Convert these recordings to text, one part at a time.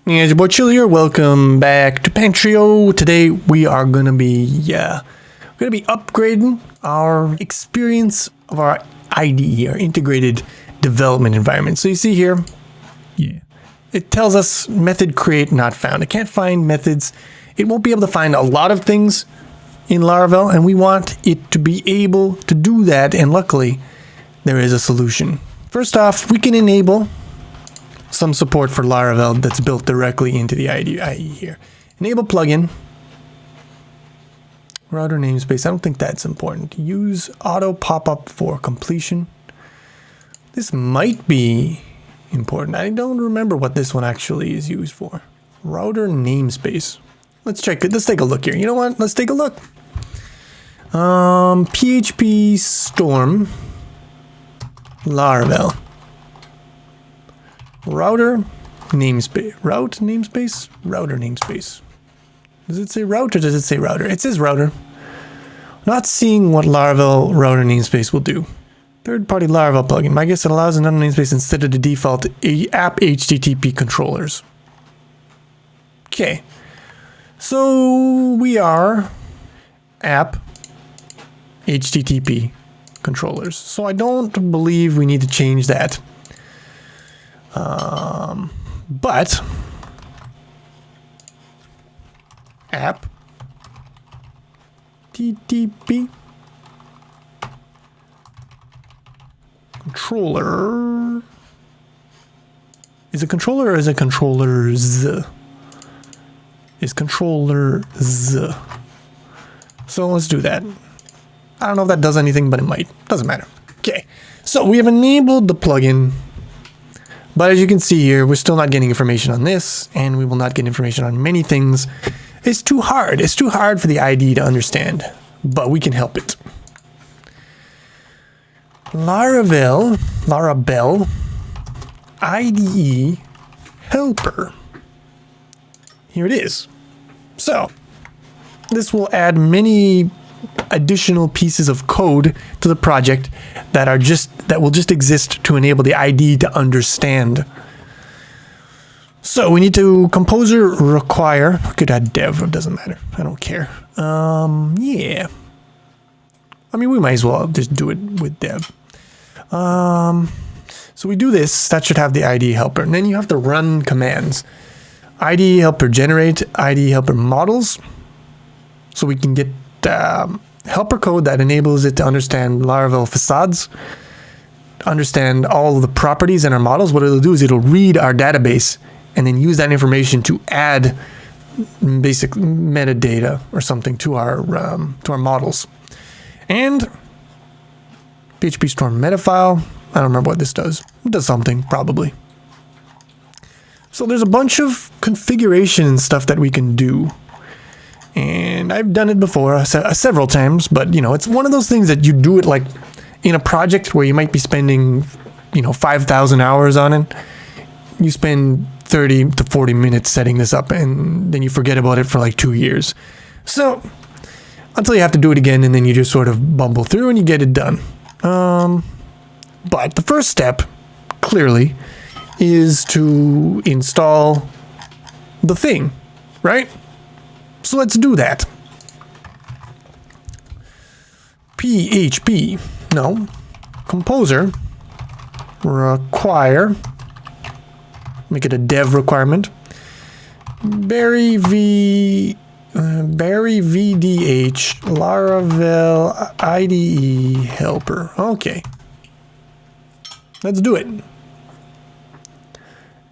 It's your boy Chill here. Welcome back to Pantrio. Today we are gonna be upgrading our experience of our IDE, our integrated development environment. So you see here, it tells us method create not found. It can't find methods. It won't be able to find a lot of things in Laravel, and we want it to be able to do that. And luckily, there is a solution. First off, we can enable some support for Laravel that's built directly into the IDE here. Enable plugin. Router namespace. I don't think that's important. Use auto pop-up for completion. This might be important. I don't remember what this one actually is used for. Router namespace. Let's check it. Let's take a look here. You know what? Let's take a look. PHP Storm Laravel. Router namespace. Router namespace. Does it say route or does it say router? It says router. Not seeing what Laravel router namespace will do. Third-party Laravel plugin. I guess it allows another namespace instead of the default app HTTP controllers. Okay. So we are app HTTP controllers. So I don't believe we need to change that. But app TTP controller. Is it controller or is it controllers? Is controllers. So let's do that. I don't know if that does anything, but it might. Doesn't matter. Okay. So we have enabled the plugin. But as you can see here, we're still not getting information on this, and we will not get information on many things. It's too hard. It's too hard for the IDE to understand, but we can help it. Laravel IDE Helper. Here it is. So this will add many additional pieces of code to the project that will just exist to enable the IDE to understand. So we need to composer require. We could add dev. It doesn't matter. I don't care. Yeah. I mean, we might as well just do it with dev. So we do this. That should have the IDE helper, and then you have to run commands. IDE helper generate IDE helper models, so we can get helper code that enables it to understand Laravel facades, understand all of the properties in our models. What it'll do is it'll read our database and then use that information to add basic metadata or something to our models. And PHP Storm meta file. I don't remember what this does. It does something, probably. So there's a bunch of configuration and stuff that we can do. And I've done it before several times, but it's one of those things that you do it like in a project where you might be spending 5,000 hours on it. You spend 30 to 40 minutes setting this up, and then you forget about it for like 2 years. So until you have to do it again, and then you just sort of bumble through and you get it done. But the first step, clearly, is to install the thing, right? So let's do that. Composer require, make it a dev requirement. Barry VDH Laravel IDE Helper. Okay. Let's do it.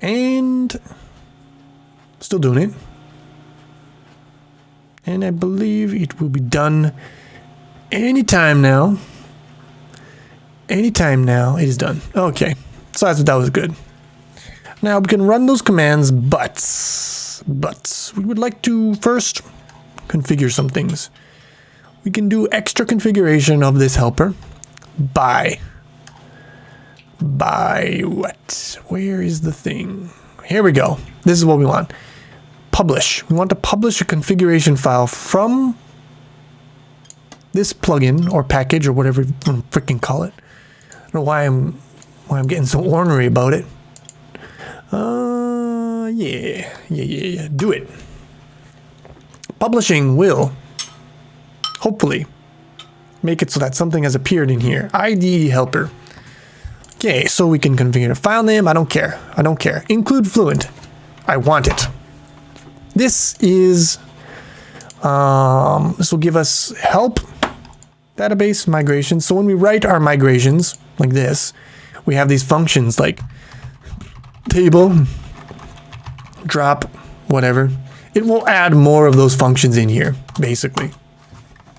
And still doing it. And I believe it will be done anytime now. Anytime now, it is done. Okay, so that was good. Now we can run those commands, but we would like to first configure some things. We can do extra configuration of this helper by what? Where is the thing? Here we go. This is what we want. Publish. We want to publish a configuration file from this plugin or package or whatever you freaking call it. I don't know why I'm getting so ornery about it. Yeah. Do it. Publishing will hopefully make it so that something has appeared in here. IDE Helper. Okay, so we can configure a file name. I don't care. Include Fluent. I want it. This is, this will give us help database migration. So when we write our migrations like this, we have these functions like table, drop, whatever. It will add more of those functions in here, basically,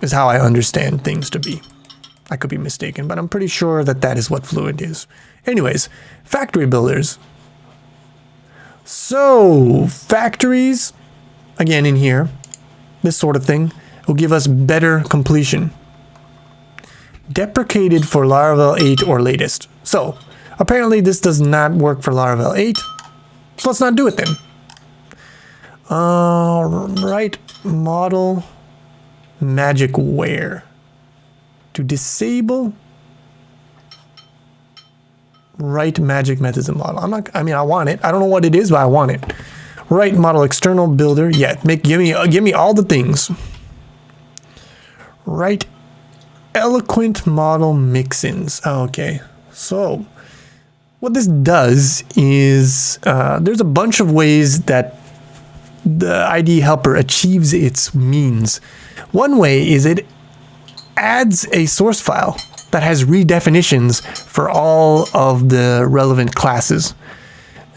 is how I understand things to be. I could be mistaken, but I'm pretty sure that that is what Fluent is. Anyways, factory builders. So, factories, again in here, this sort of thing, will give us better completion. Deprecated for Laravel 8 or latest. So, apparently this does not work for Laravel 8, so let's not do it then. Right model magic where to disable write magic methods and model. I want it. I don't know what it is, but I want it. Write model external builder. Yeah, give me all the things. Write eloquent model mix-ins. Okay, so what this does is there's a bunch of ways that the IDE helper achieves its means. One way is it adds a source file that has redefinitions for all of the relevant classes.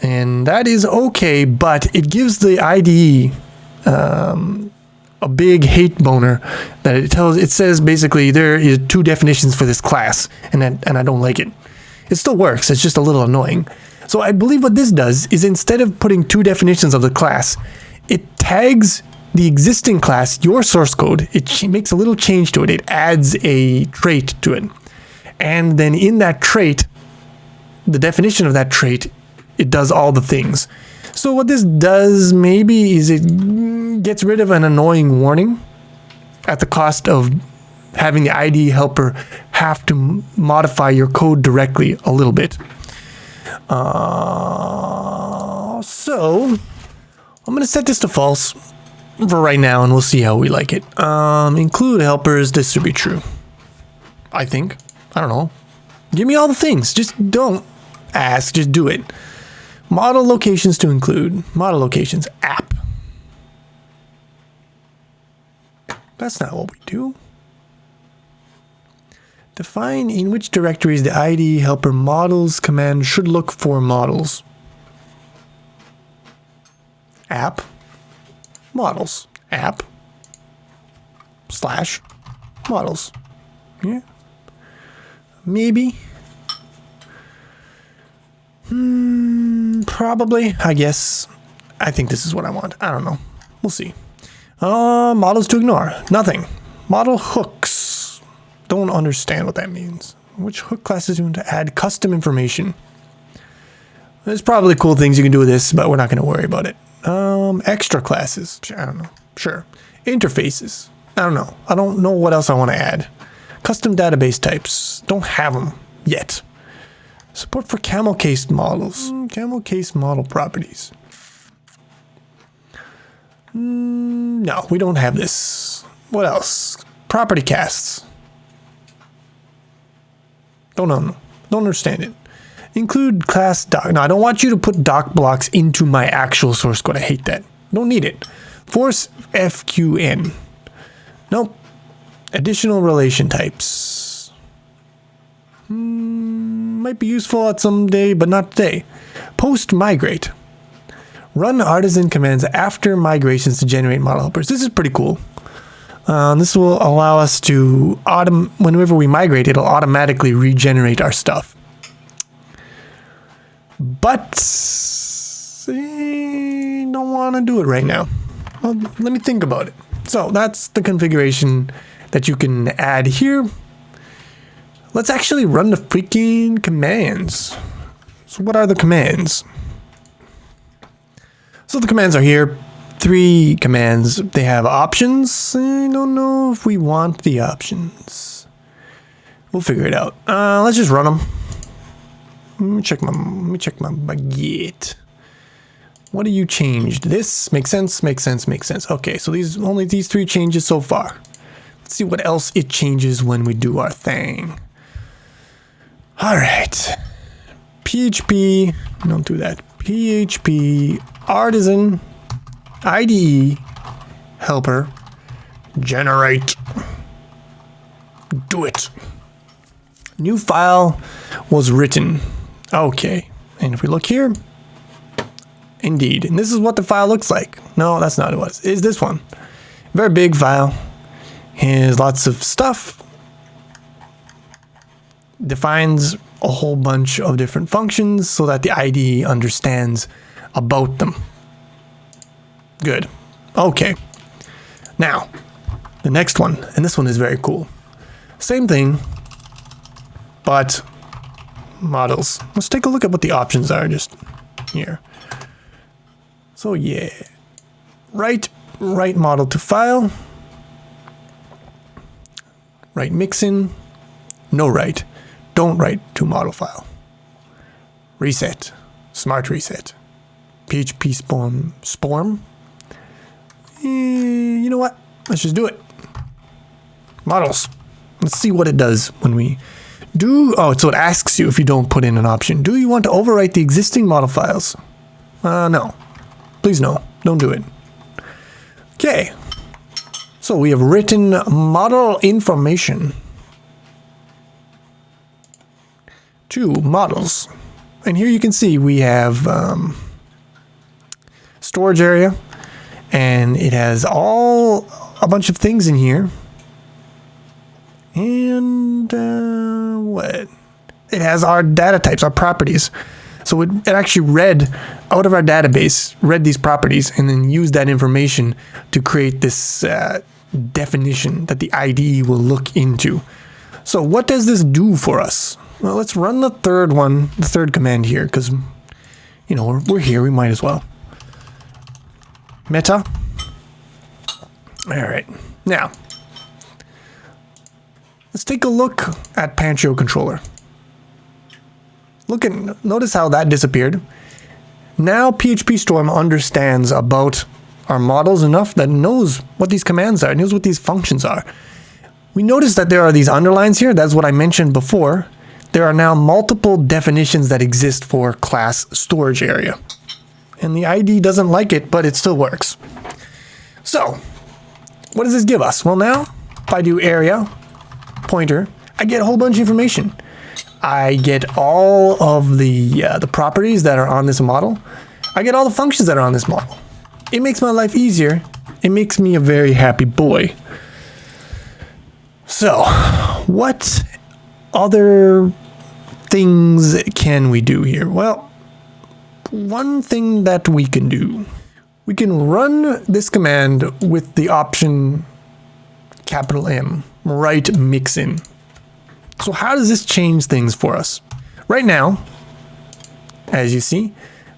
And that is okay, but it gives the IDE a big hate boner that it says basically there is 2 definitions for this class, and I don't like it. It still works, it's just a little annoying. So I believe what this does is instead of putting 2 definitions of the class, it tags the existing class, your source code, it makes a little change to it. It adds a trait to it. And then in that trait, the definition of that trait, it does all the things. So what this does maybe is it gets rid of an annoying warning at the cost of having the IDE helper have to modify your code directly a little bit. So I'm going to set this to false for right now, and we'll see how we like it. Include helpers, distribute true. I think. I don't know. Give me all the things. Just don't ask. Just do it. Model locations to include. Model locations. App. That's not what we do. Define in which directories the IDE helper models command should look for models. App. Models. App. / models. Yeah. Maybe. Probably. I guess. I think this is what I want. I don't know. We'll see. Models to ignore. Nothing. Model hooks. Don't understand what that means. Which hook classes do you want to add custom information? There's probably cool things you can do with this, but we're not going to worry about it. Extra classes. I don't know. Sure. Interfaces. I don't know. I don't know what else I want to add. Custom database types. Don't have them yet. Support for camel case models. Camel case model properties. No, we don't have this. What else? Property casts. Don't know. Don't understand it. Include class doc. No, I don't want you to put doc blocks into my actual source code. I hate that. Don't need it. Force FQN. Nope. Additional relation types. Might be useful at some day, but not today. Post migrate. Run artisan commands after migrations to generate model helpers. This is pretty cool. This will allow us to, whenever we migrate, it'll automatically regenerate our stuff. But I don't want to do it right now. Well, let me think about it. So that's the configuration that you can add here. Let's actually run the freaking commands. So what are the commands? So the commands are here. 3 commands. They have options. I don't know if we want the options. We'll figure it out. Let's just run them. Let me check my baguette. What do you changed? This makes sense, makes sense, makes sense. Okay, so only these 3 changes so far. Let's see what else it changes when we do our thing. All right. PHP, don't do that. PHP artisan IDE helper generate. Do it. New file was written. Okay. And if we look here, indeed. And this is what the file looks like. No, that's not what it was. It's this one. Very big file. Has lots of stuff. Defines a whole bunch of different functions so that the IDE understands about them. Good. Okay. Now, the next one, and this one is very cool. Same thing, but models. Let's take a look at what the options are just here. So yeah, write model to file, write mixin, no write, don't write to model file, reset, smart reset, PHP sporm. You know what? Let's just do it. Models. Let's see what it does when we do. Oh, so it asks you if you don't put in an option. Do you want to overwrite the existing model files? No. Please no. Don't do it. Okay. So we have written model information to models. And here you can see we have storage area. And it has a bunch of things in here. And what? It has our data types, our properties. So it actually read out of our database, read these properties, and then used that information to create this definition that the IDE will look into. So what does this do for us? Well, let's run the third command here, because, you know, we're here, we might as well. Meta. All right. Now, let's take a look at Pancho controller. Notice how that disappeared. Now PHP Storm understands about our models enough that it knows what these commands are, it knows what these functions are. We notice that there are these underlines here. That's what I mentioned before. There are now multiple definitions that exist for class storage area. And the IDE doesn't like it, but it still works. So, what does this give us? Well, now, if I do area, pointer, I get a whole bunch of information. I get all of the properties that are on this model. I get all the functions that are on this model. It makes my life easier. It makes me a very happy boy. So, what other things can we do here? Well, one thing that we can do, we can run this command with the option M, write mixin. So how does this change things for us? Right now, as you see,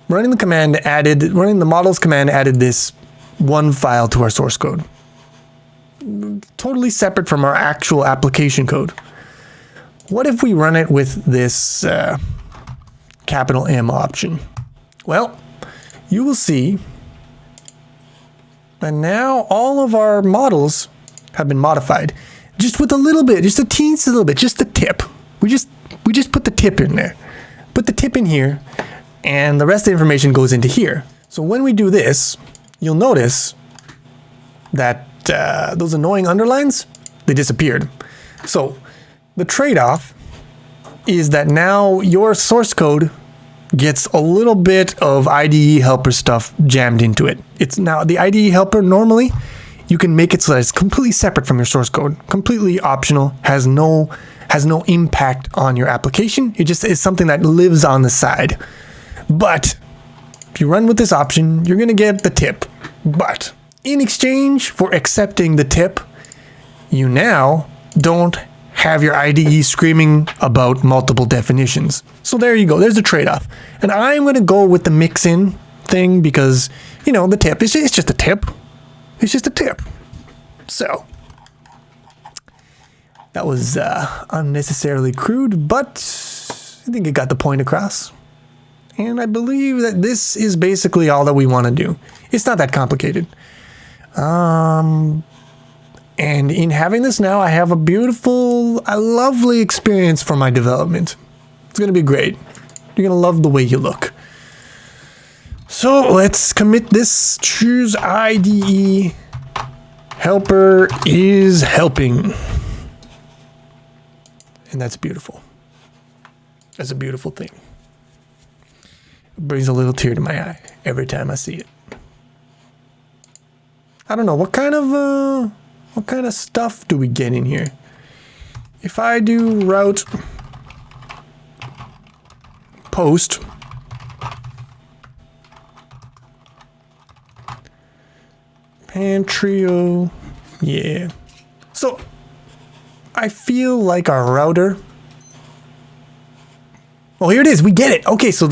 running the models command added this one file to our source code. Totally separate from our actual application code. What if we run it with this M option? Well, you will see that now all of our models have been modified. Just with a little bit, just a teensy little bit, just the tip. We just put the tip in there. Put the tip in here, and the rest of the information goes into here. So when we do this, you'll notice that those annoying underlines, they disappeared. So the trade-off is that now your source code gets a little bit of IDE helper stuff jammed into it. It's now the IDE helper normally, you can make it so that it's completely separate from your source code, completely optional, has no impact on your application. It just is something that lives on the side. But if you run with this option, you're going to get the tip. But in exchange for accepting the tip, you now don't have your IDE screaming about multiple definitions. So there you go. There's the trade-off. And I'm going to go with the mix-in thing because, you know, the tip, it's just a tip. It's just a tip. So that was unnecessarily crude, but I think it got the point across. And I believe that this is basically all that we want to do. It's not that complicated. And in having this now, I have a lovely experience for my development. It's going to be great. You're going to love the way you look. So let's commit this. Choose IDE Helper is helping. And that's beautiful. That's a beautiful thing. It brings a little tear to my eye every time I see it. I don't know, what kind of stuff do we get in here? If I do route post Pantrio, yeah. So I feel like our router. Oh, here it is. We get it. Okay, so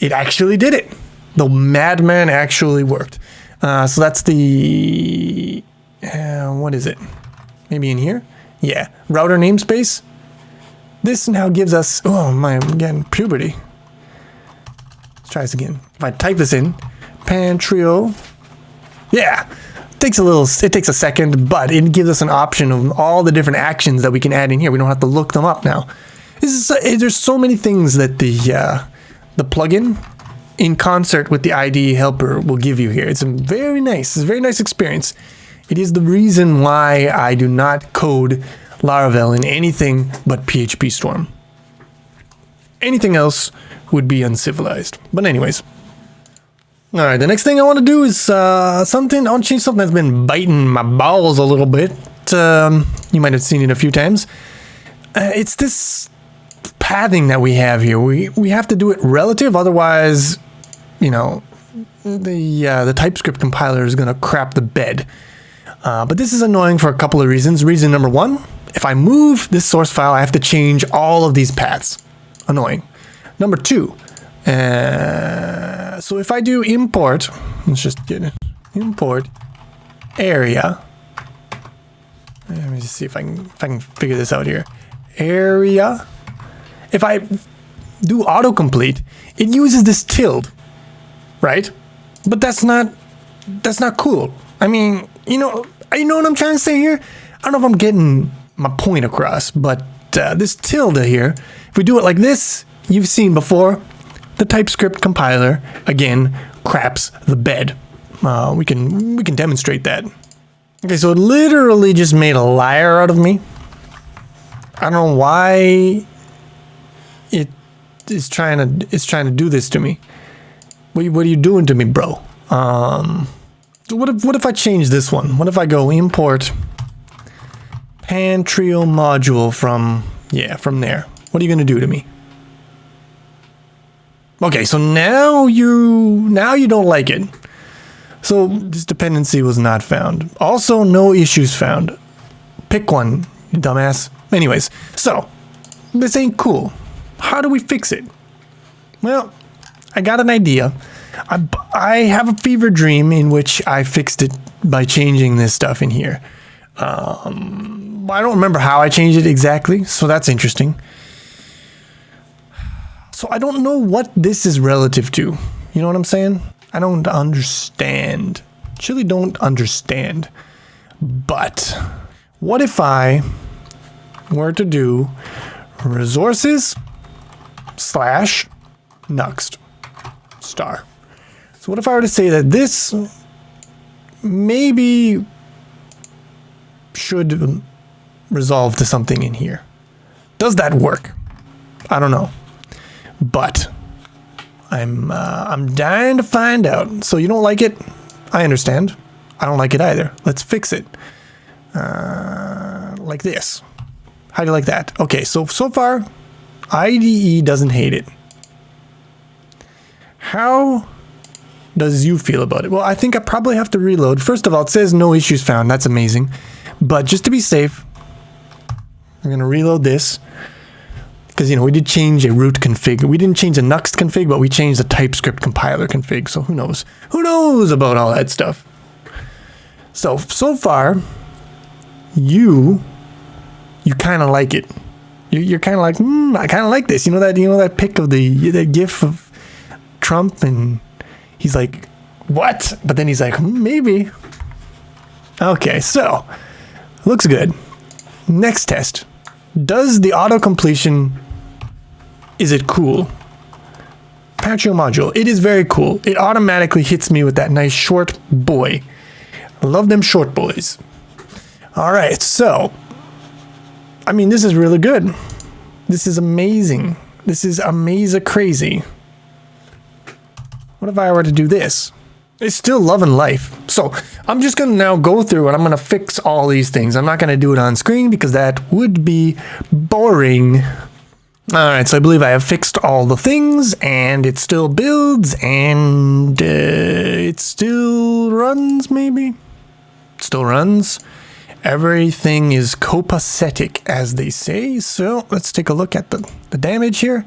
it actually did it. The madman actually worked. So that's the what is it? Maybe in here? Yeah, router namespace. This now gives us. Oh my, I'm getting puberty. Let's try this again. If I type this in, Pantrio. Yeah, it takes a second, but it gives us an option of all the different actions that we can add in here. We don't have to look them up now. There's so many things that the plugin in concert with the IDE helper will give you here. It's a very nice experience. It is the reason why I do not code Laravel in anything but PHP Storm. Anything else would be uncivilized. But anyways. All right, the next thing I want to do is I want to change something that's been biting my balls a little bit. You might have seen it a few times. It's this pathing that we have here. We have to do it relative, otherwise, you know, the TypeScript compiler is going to crap the bed. But this is annoying for a couple of reasons. Reason number one, if I move this source file, I have to change all of these paths. Annoying. Number two, so if I do import, let's just get it. Import area. Let me just see if I can figure this out here. Area. If I do autocomplete, it uses this tilde, right? But that's not cool. I mean, you know what I'm trying to say here? I don't know if I'm getting my point across, but this tilde here, if we do it like this, you've seen before, the TypeScript compiler, again, craps the bed. We can demonstrate that. Okay, so it literally just made a liar out of me. I don't know why it's trying to do this to me. What are you doing to me, bro? So what if I change this one? What if I go import Pantrio module from there? What are you gonna do to me? Okay, so now you don't like it. So this dependency was not found. Also, no issues found. Pick one, you dumbass. Anyways, so this ain't cool. How do we fix it? Well, I got an idea. I have a fever dream in which I fixed it by changing this stuff in here. I don't remember how I changed it exactly, so that's interesting. So I don't know what this is relative to. You know what I'm saying? I don't understand. Actually don't understand. But what if I were to do resources / next star? So what if I were to say that this maybe should resolve to something in here? Does that work? I don't know. But I'm dying to find out. So you don't like it? I understand. I don't like it either. Let's fix it. Like this. How do you like that? Okay, so far, IDE doesn't hate it. How does you feel about it? Well, I think I probably have to reload. First of all, it says no issues found. That's amazing. But just to be safe, I'm going to reload this. Because, you know, we did change a root config. We didn't change a Nuxt config, but we changed the TypeScript compiler config. So who knows? Who knows about all that stuff? So far, you kind of like it. You're kind of like, I kind of like this. You know that pic of that GIF of Trump, and he's like, what? But then he's like, maybe. Okay, so looks good. Next test. Does the auto completion, is it cool? Apache module. It is very cool. It automatically hits me with that nice short boy. I love them short boys. All right, so, I mean, this is really good. This is amazing. This is crazy. What if I were to do this? It's still loving life. So I'm just going to now go through and I'm going to fix all these things. I'm not going to do it on screen because that would be boring. All right, so I believe I have fixed all the things and it still builds and it still runs, maybe? It still runs. Everything is copacetic, as they say. So let's take a look at the damage here.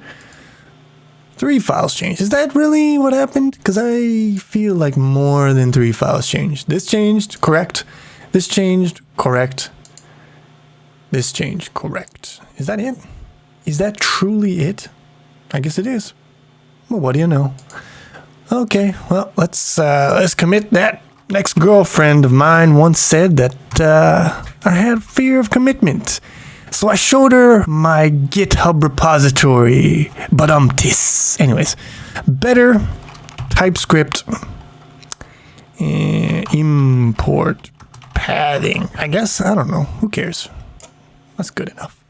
3 files changed. Is that really what happened? Because I feel like more than 3 files changed. This changed, correct. This changed, correct. This changed, correct. Is that it? Is that truly it? I guess it is. Well, what do you know? Okay, well, let's commit that. Ex-girlfriend of mine once said that I had fear of commitment. So I showed her my GitHub repository, Anyways, better TypeScript import padding. I guess, I don't know. Who cares? That's good enough.